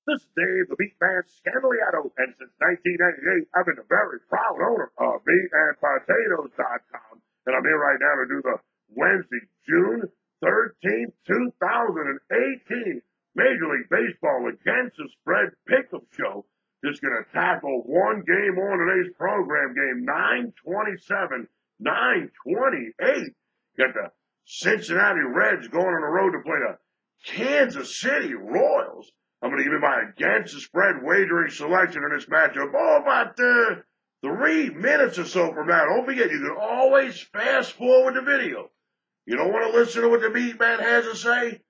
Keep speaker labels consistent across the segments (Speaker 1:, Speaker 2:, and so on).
Speaker 1: This is Dave, the MeatMan Scandaliato, and since 1998, I've been a very proud owner of meatandpotatoes.com, and I'm here right now to do the Wednesday, June 13th, 2018 Major League Baseball Against the Spread Pick'em Show. Just going to tackle one game on today's program, game 927, 928. Got the Cincinnati Reds going on the road to play the Kansas City Royals. I'm going to give you my against the spread wagering selection in this matchup. Oh, about 3 minutes or so from now. Don't forget, you can always fast forward the video. You don't want to listen to what the MeatMan has to say?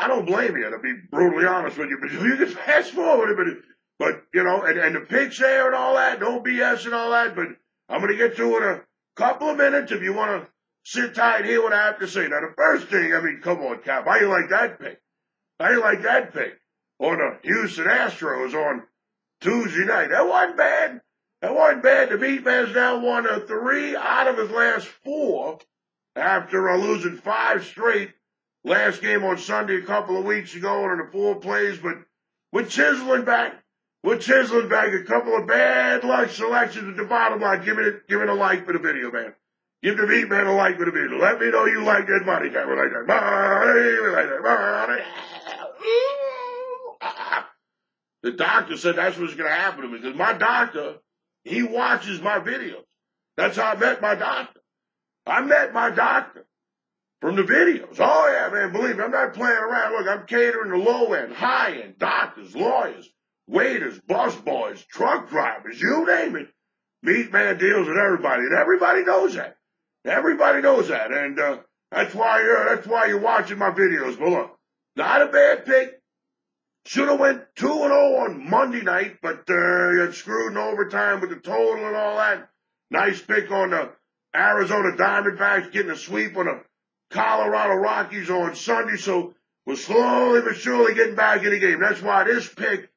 Speaker 1: I don't blame you, to be brutally honest with you. But you can fast forward it. But you know, and the picks there and all that, no BS and all that. But I'm going to get to it in a couple of minutes if you want to sit tight and hear what I have to say. Now, the first thing, I mean, come on, Cap. How you like that pick? How do you like that pick on the Houston Astros on Tuesday night? That wasn't bad. That wasn't bad. The MeatMan's now won 3 out of his last 4 after losing 5 straight last game on Sunday a couple of weeks ago on the 4 plays. But we're chiseling back. We're chiseling back a couple of bad luck selections at the bottom line. Give it a like for the video, man. Give the MeatMan a like for the video. Let me know you like that money. We like that money. We like that money. The doctor said that's what's going to happen to me because my doctor, he watches my videos. That's how I met my doctor. I met my doctor from the videos. Oh, yeah, man, believe me, I'm not playing around. Look, I'm catering to low-end, high-end doctors, lawyers, waiters, busboys, truck drivers, you name it. MeatMan deals with everybody, and everybody knows that. Everybody knows that, and that's why you're watching my videos. But look, not a bad pick. Should have went 2-0 on Monday night, but got screwed in overtime with the total and all that. Nice pick on the Arizona Diamondbacks, getting a sweep on the Colorado Rockies on Sunday. So we're slowly but surely getting back in the game. That's why this pick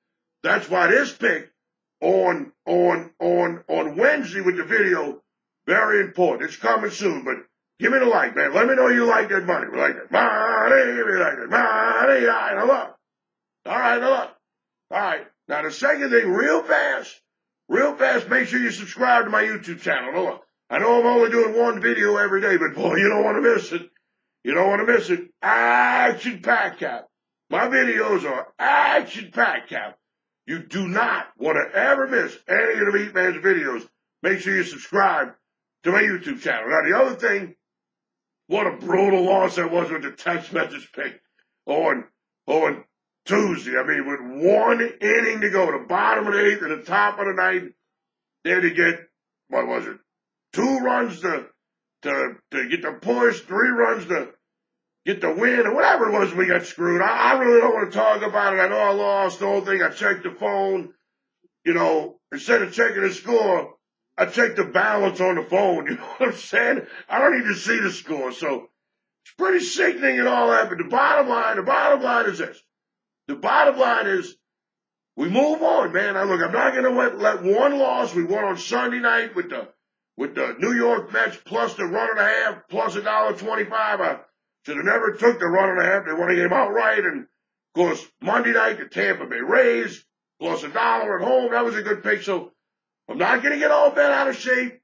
Speaker 1: on Wednesday with the video, very important. It's coming soon, but give me the like, man. Let me know you like that money. We like that money. We like that money. All right, look. All right. Now, the second thing, real fast, make sure you subscribe to my YouTube channel. Now, look, I know I'm only doing one video every day, but boy, you don't want to miss it. You don't want to miss it. Action-packed, Cap. My videos are action-packed, Cap. You do not want to ever miss any of the MeatMan's videos. Make sure you subscribe to my YouTube channel. Now, the other thing, what a brutal loss that was with the text message pick on Tuesday. I mean, with 1 inning to go, the bottom of the 8th and the top of the 9th, they had to get, 2 runs to get the push, 3 runs to get the win, or whatever it was we got screwed. I really don't want to talk about it. I know I lost the whole thing. I checked the phone. You know, instead of checking the score, I checked the balance on the phone. You know what I'm saying? I don't need to see the score. So it's pretty sickening and all that. But the bottom line is this. The bottom line is we move on, man. Now, look, I'm not going to let one loss. We won on Sunday night with the New York Mets plus the 1.5 plus $1.25. I should have never took the 1.5. They won a game outright. And, of course, Monday night, the Tampa Bay Rays plus $1 at home. That was a good pick. So I'm not going to get all bent out of shape.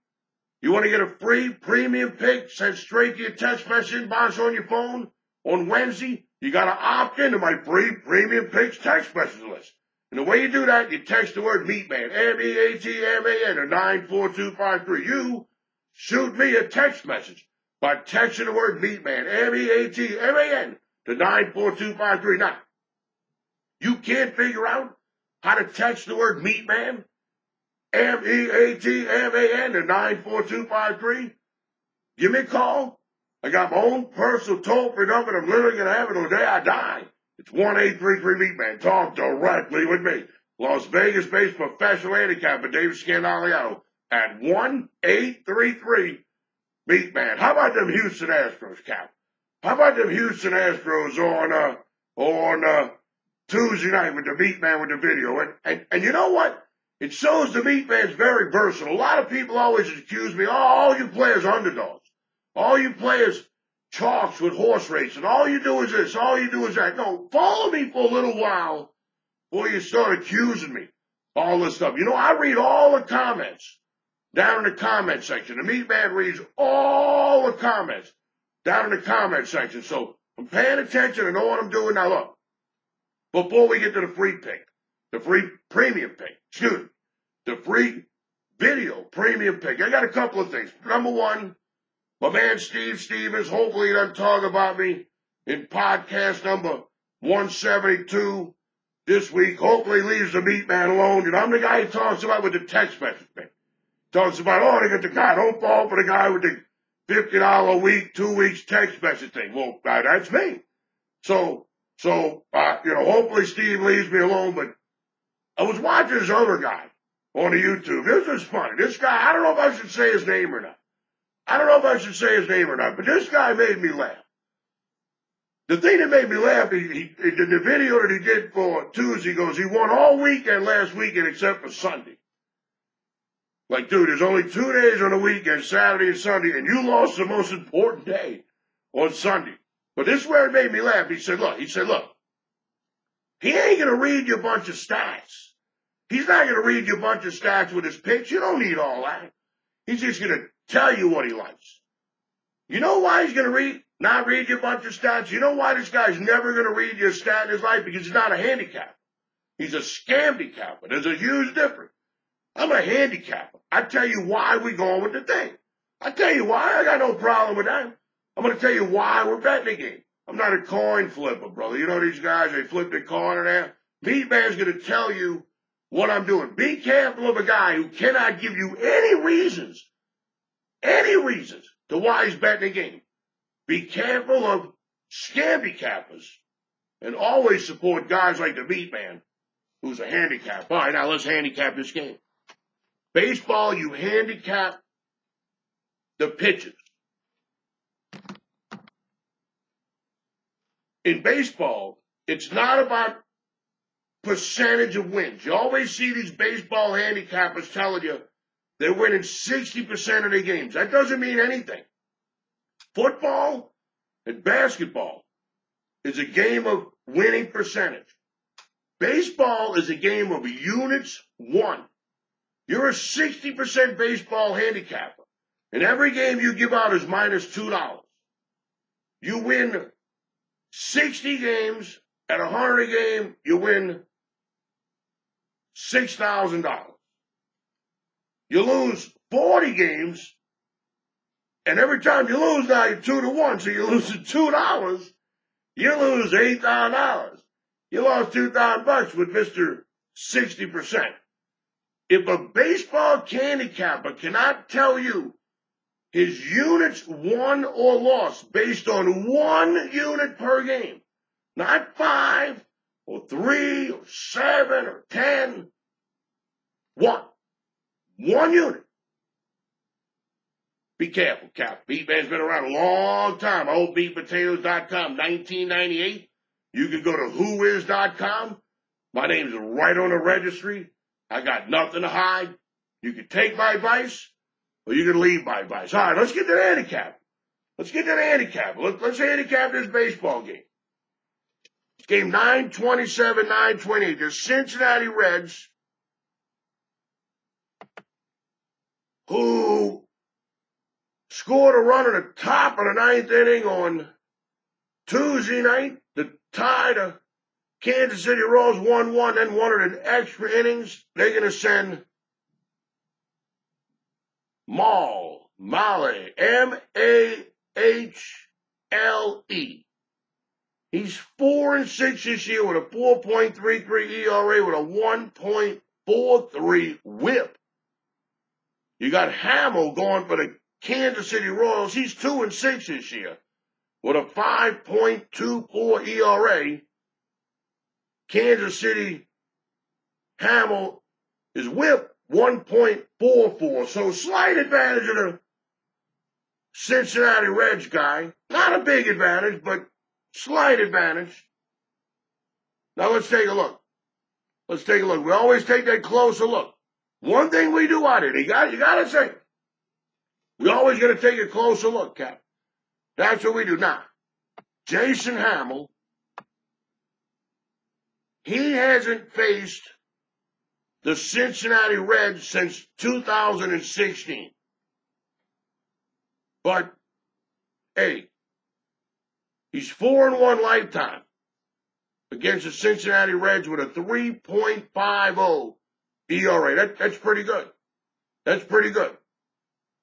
Speaker 1: You want to get a free premium pick sent straight to your text message inbox on your phone on Wednesday? You got to opt into my free premium picks text message list. And the way you do that, you text the word MeatMan, M-E-A-T-M-A-N, to 94253. You shoot me a text message by texting the word MeatMan, M-E-A-T-M-A-N, to 94253. Now, you can't figure out how to text the word MeatMan, M-E-A-T-M-A-N, to 94253. Give me a call. I got my own personal toll-free number, and I'm literally going to have it on the day I die. It's 1-833-MeatMan. Talk directly with me. Las Vegas-based professional handicapper David Scandaliato at 1-833-MeatMan. How about them Houston Astros, Cap? How about them Houston Astros on Tuesday night with the MeatMan with the video? And you know what? It shows the MeatMan's very versatile. A lot of people always accuse me, all you play is underdogs. All you play is chalks with horse racing. All you do is this. All you do is that. No, follow me for a little while before you start accusing me, all this stuff. You know, I read all the comments down in the comment section. The MeatMan reads all the comments down in the comment section. So I'm paying attention and know what I'm doing. Now look, before we get to the free pick, the free premium pick, the free video premium pick, I got a couple of things. Number one, my man Steve Stevens, hopefully he doesn't talk about me in podcast number 172 this week. Hopefully he leaves the MeatMan alone. You know, I'm the guy he talks about with the text message thing. Talks about, oh, they got the guy, don't fall for the guy with the $50 a week, 2 weeks text message thing. Well, that's me. So, you know, hopefully Steve leaves me alone, but I was watching this other guy on the YouTube. This was funny. This guy, I don't know if I should say his name or not. But this guy made me laugh. The thing that made me laugh, in the video that he did for Tuesday, he goes, he won all weekend last weekend except for Sunday. Like, dude, there's only 2 days on the weekend, Saturday and Sunday, and you lost the most important day on Sunday. But this is where it made me laugh. He said, look, he ain't going to read you a bunch of stats. He's not going to read you a bunch of stats with his picks. You don't need all that. He's just going to tell you what he likes. You know why he's going to not read you a bunch of stats? You know why this guy's never going to read you a stat in his life? Because he's not a handicapper. He's a scandicapper. There's a huge difference. I'm a handicapper. I tell you why we're going with the thing. I tell you why. I got no problem with that. I'm going to tell you why we're betting the game. I'm not a coin flipper, brother. You know these guys, they flip the coin in there. MeatMan's going to tell you what I'm doing. Be careful of a guy who cannot give you any reasons to why he's betting the game. Be careful of scambicappers and always support guys like the MeatMan, who's a handicap. All right, now let's handicap this game. Baseball, you handicap the pitches. In baseball, it's not about percentage of wins. You always see these baseball handicappers telling you they're winning 60% of their games. That doesn't mean anything. Football and basketball is a game of winning percentage. Baseball is a game of units won. You're a 60% baseball handicapper, and every game you give out is minus $2. You win 60 games at 100 a game, you win $6,000. You lose 40 games, and every time you lose now you're 2-1, so you're losing $2. You lose $8,000. You lost $2,000 with Mr. 60%. If a baseball handicapper cannot tell you his units won or lost based on 1 unit per game, not 5 or 3 or 7 or 10, 1 unit. Be careful, Cap. MeatMan's been around a long time. OldBeatPotatoes.com, 1998. You can go to whois.com. My name's right on the registry. I got nothing to hide. You can take my advice, or you can leave my advice. All right, let's get to the handicap. Let's handicap this baseball game. It's game 927, 928. The Cincinnati Reds, who scored a run in the top of the 9th inning on Tuesday night to tie the Kansas City Royals 1-1, then won it in extra innings. They're going to send Mahle, M-A-H-L-E. He's 4-6 this year with a 4.33 ERA with a 1.43 whip. You got Hamill going for the Kansas City Royals. He's 2-6 this year with a 5.24 ERA. Kansas City Hamill is whip 1.44. So slight advantage of the Cincinnati Reds guy. Not a big advantage, but slight advantage. Now let's take a look. We always take that closer look. One thing we do out here, you got to say, we always got to take a closer look, Cap. That's what we do. Now, Jason Hamill He hasn't faced the Cincinnati Reds since 2016. But, hey, he's 4-1 lifetime against the Cincinnati Reds with a 3.50 ERA. That's pretty good. That's pretty good.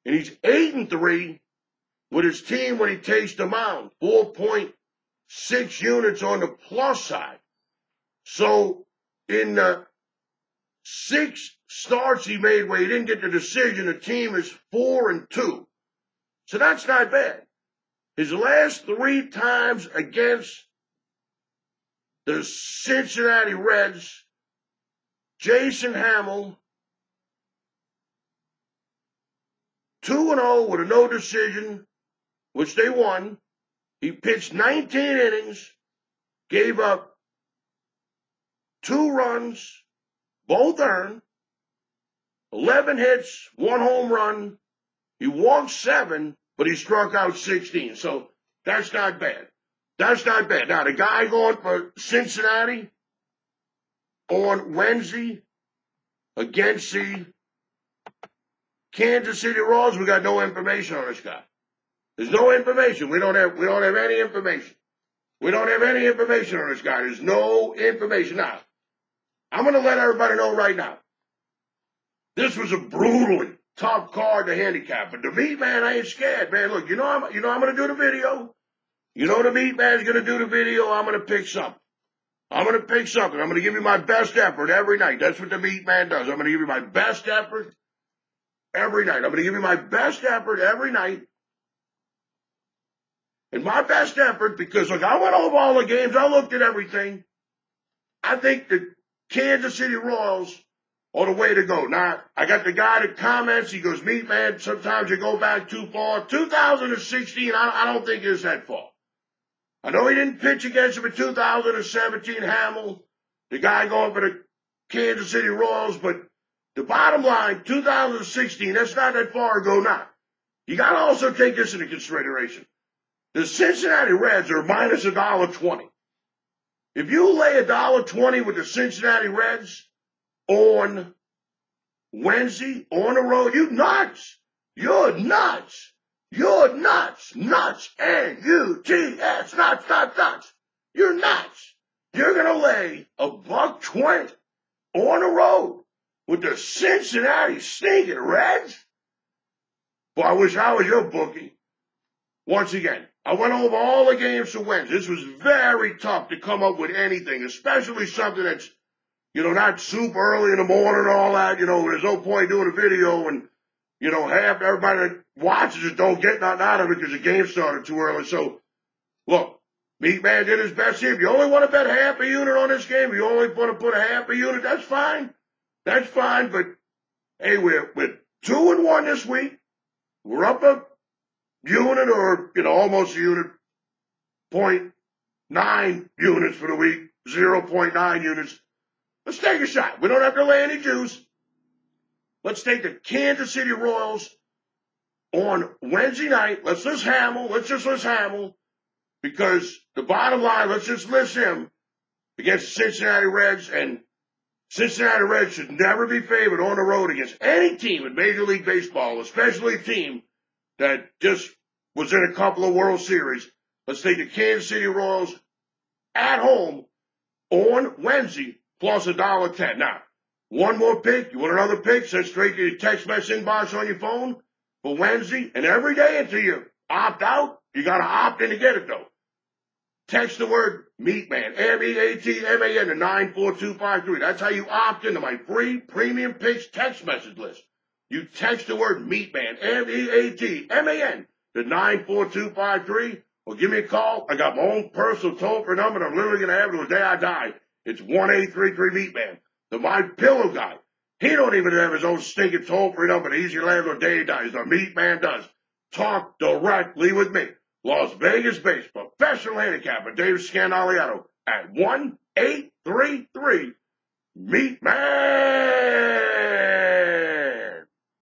Speaker 1: And he's 8-3 with his team when he takes the mound. 4.6 units on the plus side. So in the 6 starts he made where he didn't get the decision, the team is 4-2. So that's not bad. His last 3 times against the Cincinnati Reds, Jason Hamill, 2-0 with a no decision, which they won. He pitched 19 innings, gave up 2 runs, both earned, 11 hits, 1 home run. He walked 7, but he struck out 16. So that's not bad. That's not bad. Now, the guy going for Cincinnati on Wednesday against the Kansas City Royals, we got no information on this guy. There's no information. We don't have any information. We don't have any information on this guy. There's no information. Now, I'm going to let everybody know right now. This was a brutally tough card to handicap, but the MeatMan ain't scared, man. Look, I'm going to do the video. You know the MeatMan's going to do the video. I'm going to pick something. I'm going to pick something. I'm going to give you my best effort every night. That's what the MeatMan does. I'm going to give you my best effort every night. I'm going to give you my best effort every night. And my best effort, because, look, I went over all the games. I looked at everything. I think the Kansas City Royals are the way to go. Now, I got the guy that comments. He goes, MeatMan, sometimes you go back too far. 2016, I don't think it's that far. I know he didn't pitch against him in 2017, Hamill, the guy going for the Kansas City Royals, but the bottom line, 2016, that's not that far ago now. You got to also take this into consideration. The Cincinnati Reds are minus $1.20. If you lay $1.20 with the Cincinnati Reds on Wednesday on the road, you nuts. You're nuts. You're nuts. Nuts. N-U-T-S. Nuts, nuts, nuts. You're nuts. You're going to lay $1.20 on the road with the Cincinnati stinking Reds? Boy, I wish I was your bookie. Once again, I went over all the games for Wednesday. This was very tough to come up with anything, especially something that's, not super early in the morning and all that. There's no point doing a video and, half everybody that watches it don't get nothing out of it because the game started too early. So, look, MeatMan did his best here. If you only want to bet half a unit on this game, you only want to put a half a unit, that's fine. That's fine. But, hey, we're 2-1 this week. We're up a unit or, almost a unit, 0.9 units for the week, 0.9 units. Let's take a shot. We don't have to lay any juice. Let's take the Kansas City Royals on Wednesday night. Let's just Hamill. Let's just list Hamill. Because the bottom line, let's just list him against the Cincinnati Reds. And Cincinnati Reds should never be favored on the road against any team in Major League Baseball, especially a team that just was in a couple of World Series. Let's take the Kansas City Royals at home on Wednesday plus $1.10. Now, one more pick. You want another pick? Send straight to your text message inbox on your phone for Wednesday. And every day until you opt out, you got to opt in to get it, though. Text the word MeatMan, M-E-A-T-M-A-N, to 94253. That's how you opt into my free premium picks text message list. You text the word MeatMan, M-E-A-T-M-A-N, to 94253, or give me a call. I got my own personal toll-free number, and I'm literally going to have it the day I die. It's 1-833-MeatMan. The My Pillow guy, he don't even have his own stinking toll-free number. The easy landlord day he dies. The MeatMan does. Talk directly with me. Las Vegas-based professional handicapper Dave Scandaliato at 1-833-MeatMan.